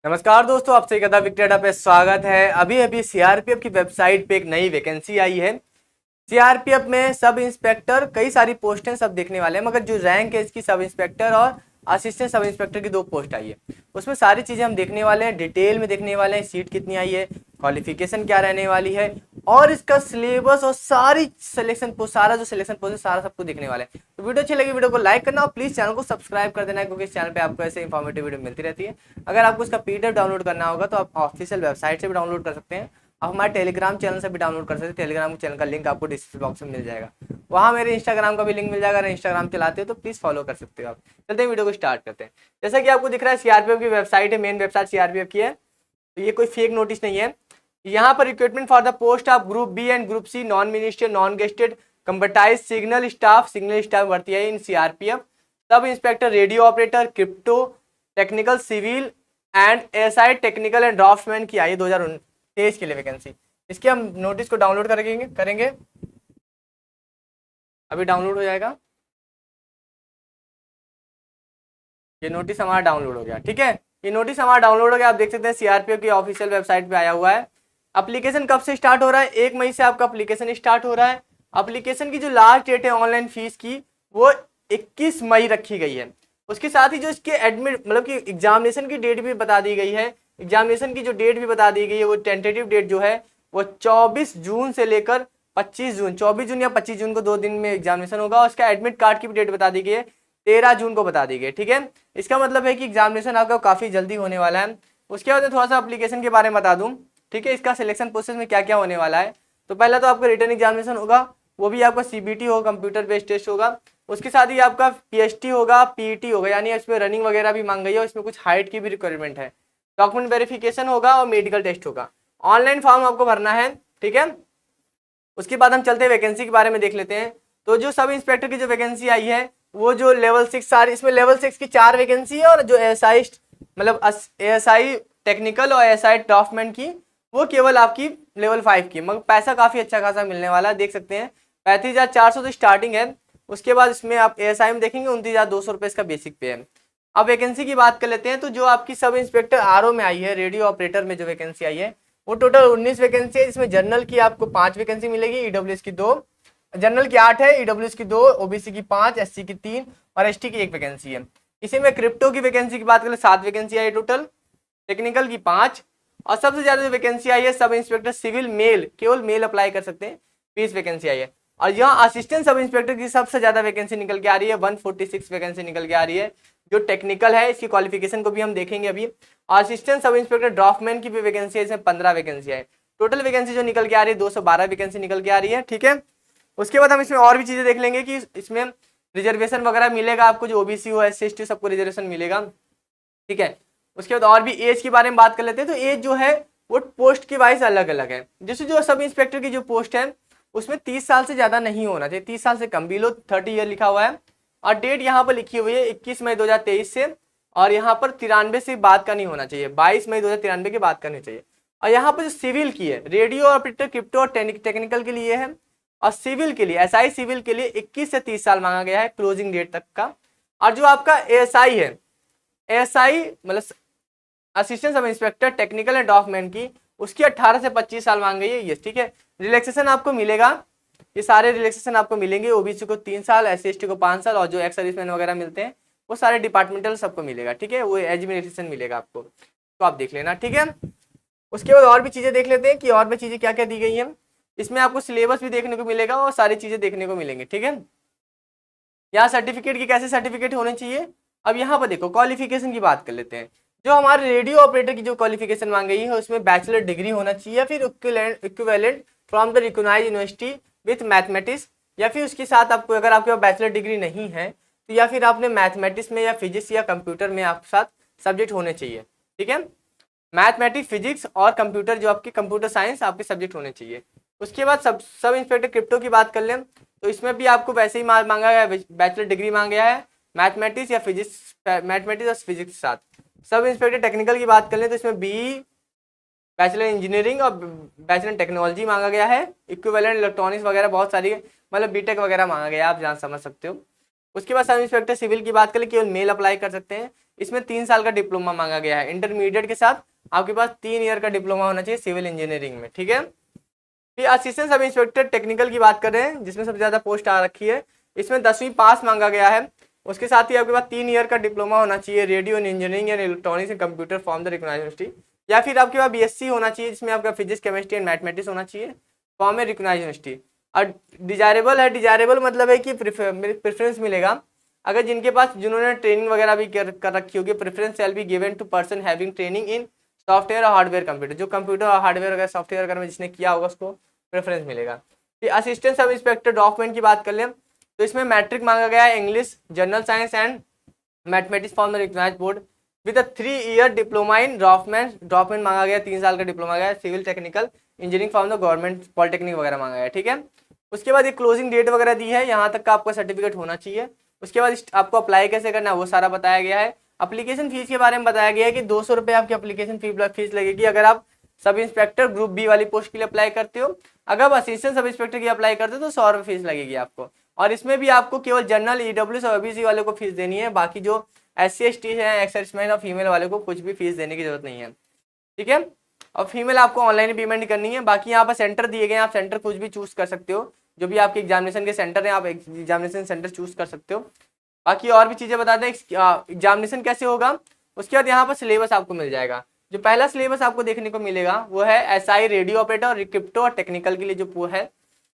नमस्कार दोस्तों, आपसे एक विक्टेडा पे स्वागत है। अभी अभी सीआरपीएफ की वेबसाइट पे एक नई वैकेंसी आई है। सीआरपीएफ में सब इंस्पेक्टर कई सारी पोस्टें सब देखने वाले हैं, मगर जो रैंक है इसकी सब इंस्पेक्टर और असिस्टेंट सब इंस्पेक्टर की 2 पोस्ट आई है। उसमें सारी चीज़ें हम देखने वाले हैं, डिटेल में देखने वाले हैं। सीट कितनी आई है, क्वालिफिकेशन क्या रहने वाली है और इसका सिलेबस और सारी सिलेक्शन पोस्ट, सारा जो सिलेक्शन पोस्ट है सारा सबको देखने वाले हैं। तो वीडियो अच्छी लगी वीडियो को लाइक करना और प्लीज़ चैनल को सब्सक्राइब कर देना है, क्योंकि इस चैनल पे आपको ऐसे इंफॉर्मेटिव वीडियो मिलती रहती है। अगर आपको इसका पीडीएफ डाउनलोड करना होगा तो आप ऑफिशियल वेबसाइट से भी डाउनलोड कर सकते हैं। आप हमारे टेलीग्राम चैनल से भी डाउनलोड कर सकते हैं। टेलीग्राम चैनल का लिंक आपको डिस्क्रिप्शन बॉक्स में मिल जाएगा। वहाँ मेरे इंस्टाग्राम का भी लिंक मिल जाएगा। अगर इंस्टाग्राम चलाते हो तो प्लीज़ फॉलो कर सकते हो आप। चलते हैं वीडियो को स्टार्ट करते हैं। जैसा कि आपको दिख रहा है सीआरपीएफ की वेबसाइट है, मेन वेबसाइट सीआरपीएफ की है। तो ये कोई फेक नोटिस नहीं है। यहाँ पर recruitment for the post of group B and group C, non minister, non gazetted, combatised, signal staff भर्ती है in CRPF. Sub inspector, radio operator, crypto, technical, civil and SI technical and draftsman की आई 2023 के लिए vacancy. इसके हम notice को download करेंगे। अभी डाउनलोड हो जाएगा। ये नोटिस हमारा डाउनलोड हो गया, ठीक है। ये नोटिस हमारा डाउनलोड हो गया। आप देख सकते हैं सीआरपीएफ की ऑफिशियल वेबसाइट पे आया हुआ है। एप्लीकेशन कब से स्टार्ट हो रहा है? 1 मई से आपका एप्लीकेशन स्टार्ट हो रहा है। एप्लीकेशन की जो लास्ट डेट है ऑनलाइन फीस की, वो 21 मई रखी गई है। उसके साथ ही जो इसके एडमिट मतलब कि एग्जामिनेशन की डेट भी बता दी गई है। एग्जामिनेशन की जो डेट भी बता दी गई है, वो टेंटेटिव डेट जो है वो 24 जून से लेकर 25 जून, 24 जून या 25 जून को 2 दिन में एग्जामिनेशन होगा। उसका एडमिट कार्ड की भी डेट बता दी गई है, 13 जून को बता दी गई, ठीक है। इसका मतलब है कि एग्जामिनेशन आपका काफ़ी जल्दी होने वाला है। उसके बाद मैं थोड़ा सा एप्लीकेशन के बारे में बता दूं, ठीक है। इसका सिलेक्शन प्रोसेस में क्या क्या होने वाला है। तो पहला तो आपका रिटर्न एग्जामिनेशन होगा, वो भी आपका सीबीटी होगा, कंप्यूटर बेस्ड टेस्ट होगा। उसके साथ ही आपका पीएचटी होगा, पीईटी होगा, यानी इसमें रनिंग वगैरह भी मांग गई है और इसमें कुछ हाइट की भी रिक्वायरमेंट है। डॉक्यूमेंट वेरिफिकेशन होगा और मेडिकल टेस्ट होगा। ऑनलाइन फॉर्म आपको भरना है, ठीक है। उसके बाद हम चलते हैं वैकेंसी के बारे में देख लेते हैं। तो जो सब इंस्पेक्टर की जो वैकेंसी आई है, वो जो लेवल 6 सारी, इसमें लेवल 6 की 4 वैकेंसी है और जो एएसआई मतलब एएसआई टेक्निकल और एएसआई ड्राफ्टमैन की, वो केवल आपकी लेवल 5 की। मगर पैसा काफ़ी अच्छा खासा मिलने वाला है, देख सकते हैं 35,400 तो स्टार्टिंग है। उसके बाद इसमें आप एएसआई में देखेंगे 29,200 रुपये इसका बेसिक पे है। अब वैकेंसी की बात कर लेते हैं। तो जो आपकी सब इंस्पेक्टर आरओ में आई है, रेडियो ऑपरेटर में जो वैकेंसी आई है, वो टोटल 19 वैकेंसी है। इसमें जनरल की आपको 5 वैकेंसी मिलेगी, ईडब्ल्यूएस की 2, जनरल की 8 है, ईडब्ल्यूएस की 2, ओबीसी की 5, एससी की 3 और एसटी की 1 वैकेंसी है। इसी में क्रिप्टो की वैकेंसी की बात करें 7 वैकेंसी आई टोटल, टेक्निकल की 5 और सबसे ज्यादा जो वैकेंसी आई है सब इंस्पेक्टर सिविल मेल, केवल मेल अप्लाई कर सकते हैं, 20 वैकेंसी आई है। और यहाँ असिस्टेंट सब इंस्पेक्टर की सबसे ज्यादा वैकेंसी निकल के आ रही है, 146 वैकेंसी निकल के आ रही है। जो टेक्निकल है इसकी क्वालिफिकेशन को भी हम देखेंगे अभी। असिस्टेंट सब इंस्पेक्टर ड्राफ्टमैन की भी वैकेंसी है, इसमें 15 वैकेंसी है। टोटल वैकेंसी जो निकल के आ रही है 212 वैकेंसी निकल के आ रही है, ठीक है। उसके बाद हम इसमें और भी चीजें देख लेंगे कि इसमें रिजर्वेशन वगैरह मिलेगा आपको, जो ओबीसी हो, एससी एसटी सबको रिजर्वेशन मिलेगा, ठीक है। उसके बाद और भी एज के बारे में बात कर लेते हैं। तो एज जो है वो पोस्ट के वाइज अलग अलग है। जैसे जो सब इंस्पेक्टर की जो पोस्ट है उसमें 30 साल से ज्यादा नहीं होना चाहिए, 30 साल से कम, बिलो 30 ईयर लिखा हुआ है। और डेट यहाँ पर लिखी हुई है 21 मई 2023 से, और यहाँ पर 93 से बात का नहीं होना चाहिए, 22 मई 2093 के बात करनी चाहिए। और यहाँ पर जो सिविल की है, रेडियो ऑपरेटर, क्रिप्टो और टेक्निकल के लिए है, और सिविल के लिए, एसआई सिविल के लिए 21 से 30 साल मांगा गया है क्लोजिंग डेट तक का। और जो आपका एएसआई है, एएसआई मतलब assistant sub inspector technical and draughtsman की, उसकी 18 से 25 साल मांग गई है, ये ठीक है। रिलैक्सेशन आपको मिलेगा, ये सारे रिलैक्सेशन आपको मिलेंगे। ओबीसी को 3 साल, एससी एसटी को 5 साल और जो एक्स सर्विसमैन वगैरह मिलते हैं वो सारे डिपार्टमेंटल सबको मिलेगा, ठीक है। वो एज में रिलैक्सेशन मिलेगा आपको, तो आप देख लेना, ठीक है। उसके बाद और भी चीज़ें देख लेते हैं कि और भी चीज़ें क्या क्या दी गई हैं। इसमें आपको सिलेबस भी देखने को मिलेगा और सारी चीज़ें देखने को मिलेंगी, ठीक है। यहाँ सर्टिफिकेट की कैसे सर्टिफिकेट होने चाहिए। अब यहाँ पर देखो क्वालिफिकेशन की बात कर लेते हैं। जो हमारे रेडियो ऑपरेटर की जो क्वालिफिकेशन मांग गई है उसमें बैचलर डिग्री होना चाहिए या फिर equivalent from the recognised university with mathematics, या फिर उसके साथ आपको, अगर आपके पास बैचलर डिग्री नहीं है तो या फिर आपने मैथमेटिक्स में या फिजिक्स या कंप्यूटर में आपके साथ सब्जेक्ट होने चाहिए, ठीक है। मैथमेटिक्स, फिजिक्स और कंप्यूटर, जो आपके कंप्यूटर साइंस आपके सब्जेक्ट होने चाहिए। उसके बाद सब इंस्पेक्टर क्रिप्टो की बात कर लें तो इसमें भी आपको वैसे ही मांगा गया है, बैचलर डिग्री मांगा गया है, मैथमेटिक्स या फिजिक्स, मैथमेटिक्स और फिजिक्स के साथ। सब इंस्पेक्टर टेक्निकल की बात कर लें तो इसमें बी बैचलर इंजीनियरिंग और बैचलर टेक्नोलॉजी मांगा गया है, इक्विवेलेंट इलेक्ट्रॉनिक्स वगैरह बहुत सारी, मतलब बीटेक वगैरह मांगा गया है, आप जान समझ सकते हो। उसके बाद सब इंस्पेक्टर सिविल की बात करें, केवल मेल अप्लाई कर सकते हैं। इसमें 3 साल का डिप्लोमा मांगा गया है। इंटरमीडिएट के साथ आपके पास 3 ईयर का डिप्लोमा होना चाहिए सिविल इंजीनियरिंग में, ठीक है। फिर असिस्टेंट सब इंस्पेक्टर टेक्निकल की बात कर रहे हैं, जिसमें सबसे ज्यादा पोस्ट आ रखी है। इसमें 10वीं पास मांगा गया है। उसके साथ ही आपके पास 3 ईयर का डिप्लोमा होना चाहिए radio and engineering and electronics and computer from the recognised university, या फिर आपके पास बीएससी होना चाहिए जिसमें आपका फिजिक्स केमिस्ट्री एंड मैथमेटिक्स होना चाहिए फ्रॉम ए रिकॉग्नाइज्ड यूनिवर्सिटी। और डिजायरेबल है, डिजायरेबल मतलब है कि प्रेफरेंस मिलेगा अगर जिनके पास जिन्होंने ट्रेनिंग वगैरह भी कर रखी होगी। Preference shall be given to person having training in software और हार्डवेयर कंप्यूटर, जो कंप्यूटर और हार्डवेयर वगैरह सॉफ्टवेयर वगैरह में जिसने किया होगा उसको प्रेफरेंस मिलेगा। फिर असिस्टेंट सब इंस्पेक्टर डॉक्यूमेंट की बात कर लें तो इसमें मैट्रिक मांगा गया है, English, general science and mathematics from the recognised board with a 3 year diploma in ड्रॉपमेंट मांगा गया, 3 साल का डिप्लोमा गया, civil technical engineering from the government polytechnic वगैरह मांगा गया, ठीक है। उसके बाद ये क्लोजिंग डेट वगैरह दी है, यहाँ तक का आपका सर्टिफिकेट होना चाहिए। उसके बाद आपको अप्लाई कैसे करना है वो सारा बताया गया है। एप्लीकेशन फीस के बारे में बताया गया है कि 200 रुपये आपकी एप्लीकेशन फीस लगेगी अगर आप सब इंस्पेक्टर ग्रुप बी वाली पोस्ट के लिए अप्लाई करते हो। अगर आप असिस्टेंट सब इंस्पेक्टर की अप्लाई करते हो तो 100 रुपये फीस लगेगी आपको। और इसमें भी आपको केवल जनरल, ईडब्ल्यूएस और ओबीसी वाले को फीस देनी है, बाकी जो SC ST है, एक्स सर्विसमैन और फीमेल वाले को कुछ भी फीस देने की जरूरत नहीं है, ठीक है। और फीमेल आपको ऑनलाइन पेमेंट करनी है। बाकी यहाँ पर सेंटर दिए गए हैं, आप सेंटर कुछ भी चूज कर सकते हो, जो भी आपके एग्जामिनेशन के सेंटर है आप एग्जामिनेशन सेंटर चूज कर सकते हो। बाकी और भी चीज़ें बता दें एग्जामिनेशन कैसे होगा। उसके बाद यहाँ पर सिलेबस आपको मिल जाएगा। जो पहला सिलेबस आपको देखने को मिलेगा वो है SI रेडियो ऑपरेटर और क्रिप्टो और टेक्निकल के लिए जो है।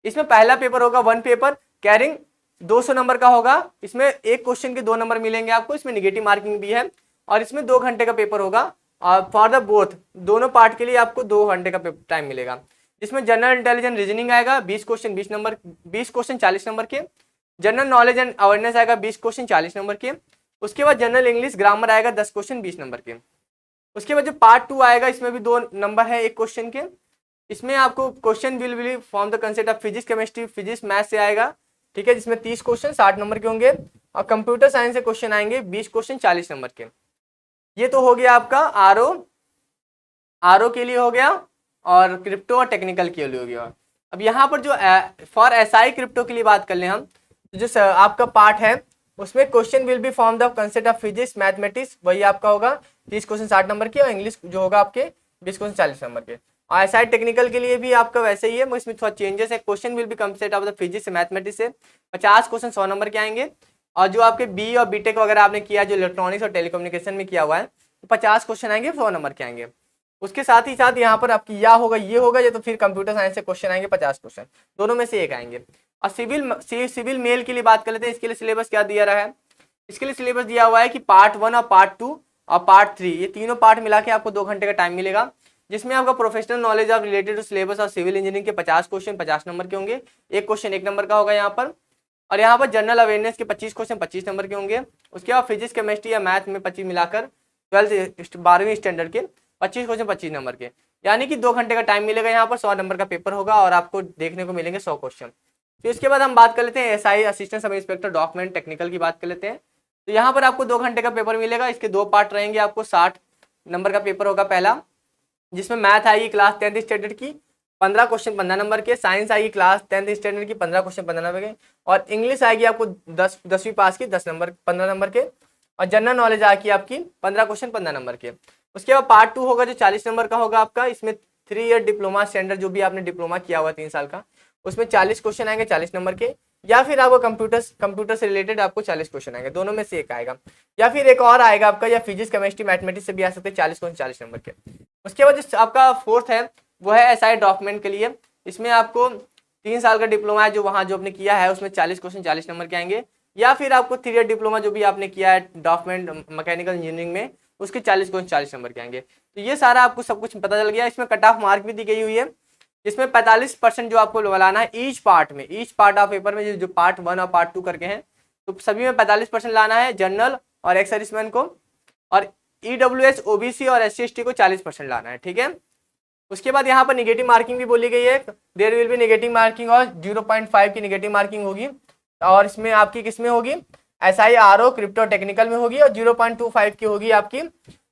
इसमें पहला पेपर होगा 1 पेपर कैरिंग 200 नंबर का होगा। इसमें एक क्वेश्चन के 2 नंबर मिलेंगे आपको, इसमें निगेटिव मार्किंग भी है। और इसमें 2 घंटे का पेपर होगा और फॉर द बोथ दोनों पार्ट के लिए आपको 2 घंटे का टाइम मिलेगा। इसमें जनरल इंटेलिजेंस रीजनिंग आएगा 20 क्वेश्चन 20 क्वेश्चन 40 नंबर के। जनरल नॉलेज एंड अवेयरनेस आएगा 20 क्वेश्चन 40 नंबर के। उसके बाद जनरल इंग्लिश ग्रामर आएगा 10 क्वेश्चन 20 नंबर के। उसके बाद जो पार्ट 2 आएगा इसमें भी 2 नंबर है एक क्वेश्चन के। इसमें आपको question will be from the concept of physics chemistry physics math से आएगा, ठीक है, जिसमें 30 क्वेश्चन 60 नंबर के होंगे। और कंप्यूटर साइंस से क्वेश्चन आएंगे 20 क्वेश्चन 40 नंबर के। ये तो हो गया आपका आरओ के लिए हो गया और क्रिप्टो और टेक्निकल के लिए हो गया। अब यहाँ पर जो फॉर SI क्रिप्टो के लिए बात कर लें हम, तो जो आपका पार्ट है उसमें question will be from the concept of physics mathematics, वही आपका होगा 30 क्वेश्चन 60 नंबर के, और इंग्लिश जो होगा आपके 20 क्वेश्चन 40 नंबर के। और SI टेक्निकल के लिए भी आपका वैसे ही है, इसमें थोड़ा चेंजेस है। Question will be concept of the physics mathematics से 50 क्वेश्चन 100 नंबर के आएंगे। और जो आपके बी और बीटेक वगैरह आपने किया जो इलेक्ट्रॉनिक्स और टेलीकम्युनिकेशन में किया हुआ है तो 50 क्वेश्चन आएंगे 100 नंबर के आएंगे। उसके साथ ही साथ यहाँ पर आपकी या होगा ये होगा, या तो फिर कंप्यूटर साइंस से क्वेश्चन आएंगे 50 क्वेश्चन, दोनों में से एक आएंगे। और सिविल मेल के लिए बात कर लेते हैं। इसके लिए सिलेबस क्या दिया रहा है, इसके लिए सिलेबस दिया हुआ है कि पार्ट 1 और पार्ट 2 और पार्ट 3 ये तीनों पार्ट मिला के आपको 2 घंटे का टाइम मिलेगा, जिसमें आपका professional knowledge of related to syllabus और सिविल इंजीनियरिंग के 50 क्वेश्चन 50 नंबर के होंगे, एक क्वेश्चन 1 नंबर का होगा यहाँ पर। और यहाँ पर जनरल अवेयरनेस के 25 क्वेश्चन 25 नंबर के होंगे। उसके बाद फिजिक्स केमिस्ट्री या मैथ में 25 मिलाकर 12वीं स्टैंडर्ड के 25 क्वेश्चन 25 नंबर के, यानी कि 2 घंटे का टाइम मिलेगा। यहाँ पर 100 नंबर का पेपर होगा और आपको देखने को मिलेंगे 100 क्वेश्चन। तो इसके बाद हम बात कर लेते हैं SI assistant sub inspector document technical की बात कर लेते हैं। तो यहाँ पर आपको 2 घंटे का पेपर मिलेगा। इसके 2 पार्ट रहेंगे, आपको 60 नंबर का पेपर होगा पहला, जिसमें मैथ आएगी क्लास 10th स्टैंडर्ड की 15 क्वेश्चन 15 नंबर के, साइंस आएगी क्लास 10th स्टैंडर्ड की 15 क्वेश्चन 15 नंबर के, और इंग्लिश आएगी आपको 10वीं पास की 15 नंबर के, और जनरल नॉलेज आएगी आपकी 15 क्वेश्चन 15 नंबर के। उसके बाद पार्ट 2 होगा जो 40 नंबर का होगा आपका। इसमें 3 ईयर डिप्लोमा स्टैंडर्ड जो भी आपने डिप्लोमा किया हुआ 3 साल का, उसमें 40 क्वेश्चन आएंगे 40 नंबर के, या फिर आपको कंप्यूटर से रिलेटेड आपको 40 क्वेश्चन आएंगे, दोनों में से एक आएगा। या फिर एक और आएगा आपका, या फिजिक्स केमिस्ट्री मैथमेटिक्स से भी आ सकते हैं 40 क्वेश्चन 40 नंबर के। उसके बाद जो आपका 4th है वो है SI डॉक्यूमेंट के लिए। इसमें आपको 3 साल का डिप्लोमा है जो वहाँ जो आपने किया है उसमें 40 क्वेश्चन 40 नंबर के आएंगे, या फिर आपको 3 ईयर डिप्लोमा जो भी आपने किया है डॉक्यूमेंट मैकेनिकल इंजीनियरिंग में उसके 40 क्वेश्चन 40 नंबर के आएंगे। तो ये सारा आपको सब कुछ पता चल गया। इसमें कट ऑफ मार्क भी दी गई हुई है, जिसमें 45% जो आपको लाना है ईच पार्ट ऑफ पेपर में, जो पार्ट 1 और पार्ट 2 करके हैं तो सभी में 45% लाना है, जनरल और एक्स सर्विसमैन को, और EWS OBC और SC ST को 40% लाना है, ठीक है। उसके बाद यहाँ पर निगेटिव मार्किंग भी बोली गई है, there will be negative marking और 0.5 की निगेटिव मार्किंग होगी, और इसमें आपकी किस में होगी, SI RO क्रिप्टो टेक्निकल में होगी, और 0.25 की होगी आपकी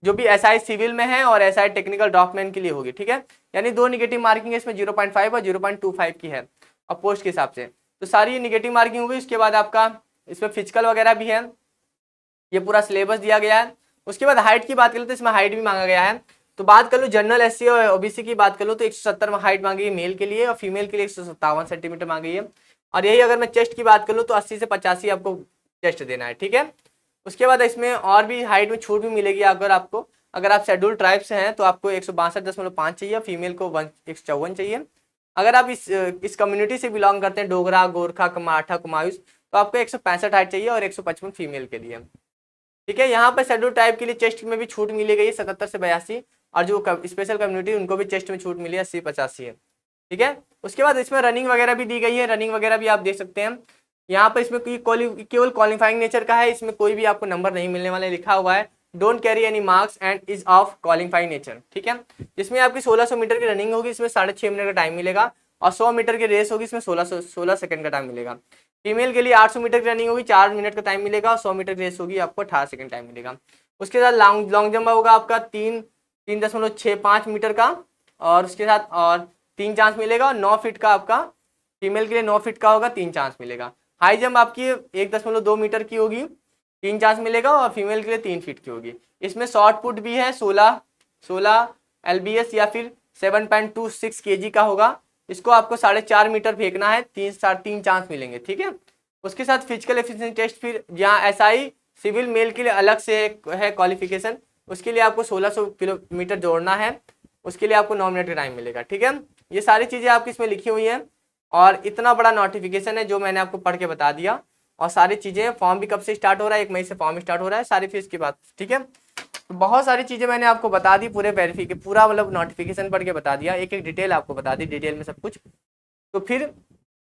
जो भी SI सिविल में है और SI टेक्निकल डॉक्यूमेंट के लिए होगी, ठीक है। यानी 2 निगेटिव मार्किंग है इसमें, 0.5 और 0.25 की है और पोस्ट के हिसाब से, तो सारी निगेटिव मार्किंग होगी। इसके बाद आपका इसमें फिजिकल वगैरह भी है, ये पूरा सिलेबस दिया गया है। उसके बाद हाइट की बात करें तो इसमें हाइट भी मांगा गया है। तो बात कर लो जनरल एससी और ओबीसी की बात कर लो तो 170 हाइट मांगी है मेल के लिए और फीमेल के लिए 157 सेंटीमीटर मांगी है। और यही अगर मैं चेस्ट की बात कर लूँ तो 80 से 85 आपको चेस्ट देना है, ठीक है। उसके बाद इसमें और भी हाइट में छूट भी मिलेगी अगर आपको, अगर आप शेड्यूल ट्राइब से हैं तो आपको 162.5 चाहिए, फीमेल को 154 चाहिए। अगर आप इस कम्युनिटी से बिलोंग करते हैं, डोगरा, गोरखा, कमाठा, कुमायूस, तो आपको 165 हाइट चाहिए और 155 फीमेल के लिए, ठीक है। यहाँ पर शेड्यूल टाइप के लिए चेस्ट में भी छूट मिली गई है 77 से 82, और जो स्पेशल कम्युनिटी उनको भी चेस्ट में छूट मिली है 80-85 है, ठीक है। उसके बाद इसमें रनिंग वगैरह भी दी गई है, रनिंग वगैरह भी आप देख सकते हैं। यहाँ पर इसमें केवल क्वालिफाइंग नेचर का है, इसमें कोई भी आपको नंबर नहीं मिलने वाला, लिखा हुआ है don't carry any marks and is of qualifying nature, ठीक है। जिसमें आपकी 1600 मीटर की रनिंग होगी, इसमें 6.5 मिनट का टाइम मिलेगा, और 100 मीटर की रेस होगी, इसमें 16 सेकंड का टाइम मिलेगा। फीमेल के लिए 800 मीटर की रनिंग होगी, 4 मिनट का टाइम मिलेगा, और 100 मीटर की रेस होगी, आपको 18 सेकंड टाइम मिलेगा। उसके साथ लॉन्ग जंप होगा आपका 3.65 मीटर का, और उसके साथ और 3 चांस मिलेगा, और 9 फीट का आपका फीमेल के लिए 9 फीट का होगा, 3 चांस मिलेगा। हाई जंप आपकी 1.2 मीटर की होगी, 3 चांस मिलेगा, और फीमेल के लिए 3 फीट की होगी। इसमें शॉर्ट पुट भी है 16 LBS या फिर 7.26 kg का होगा, इसको आपको 4.5 मीटर फेंकना है, 3 चांस मिलेंगे, ठीक है। उसके साथ फिजिकल एफिशिएंसी टेस्ट, फिर जहाँ SI सिविल मेल के लिए अलग से है क्वालिफिकेशन, उसके लिए आपको 1600 किलोमीटर जोड़ना है, उसके लिए आपको 9 मिनट का टाइम मिलेगा, ठीक है। ये सारी चीज़ें आपकी इसमें लिखी हुई हैं, और इतना बड़ा नोटिफिकेशन है जो मैंने आपको पढ़ के बता दिया, और सारी चीज़ें, फॉर्म भी कब से स्टार्ट हो रहा है, 1 मई से फॉर्म स्टार्ट हो रहा है, सारी फीस की बात, ठीक है। तो बहुत सारी चीज़ें मैंने आपको बता दी, पूरा मतलब नोटिफिकेशन पढ़ के बता दिया, एक एक डिटेल आपको बता दी, डिटेल में सब कुछ। तो फिर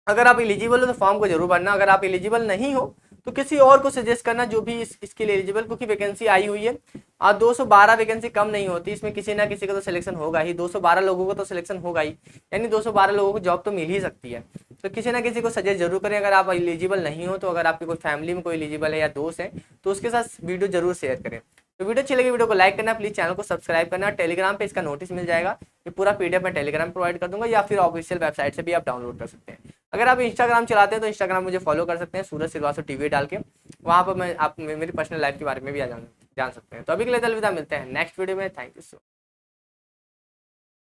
अगर आप एलिजिबल हो तो फॉर्म को जरूर भरना, अगर आप एलिजिबल नहीं हो तो किसी और को सजेस्ट करना जो भी इसके लिए एलिजिबल, क्योंकि वैकेंसी आई हुई है, और 212 वैकेंसी कम नहीं होती, इसमें किसी ना किसी का तो सिलेक्शन होगा ही, 212 लोगों का तो सिलेक्शन होगा ही, यानी 212 लोगों को जॉब तो मिल ही सकती है। तो किसी ना किसी को सजेस्ट जरूर करें, अगर आप एलिजिबल नहीं हो तो, अगर आपकी कोई फैमिली में कोई एलिजिबल है या दोस्त है तो उसके साथ वीडियो जरूर शेयर करें। तो वीडियो अच्छी लगी, वीडियो को लाइक करना, प्लीज चैनल को सब्सक्राइब करना, टेलीग्राम पे इसका नोटिस मिल जाएगा, ये पूरा PDF मैं टेलीग्राम प्रोवाइड कर दूंगा, या फिर ऑफिशियल वेबसाइट से भी आप डाउनलोड कर सकते हैं। अगर आप इंस्टाग्राम चलाते हैं तो इंस्टाग्राम मुझे फॉलो कर सकते हैं, सूरज श्रीवास्तव TV डाल के, वहाँ पर मैं आप मेरी पर्सनल लाइफ के बारे में भी जान सकते हैं। तो अभी के लिए अलविदा, मिलते हैं नेक्स्ट वीडियो में, थैंक यू सो मच।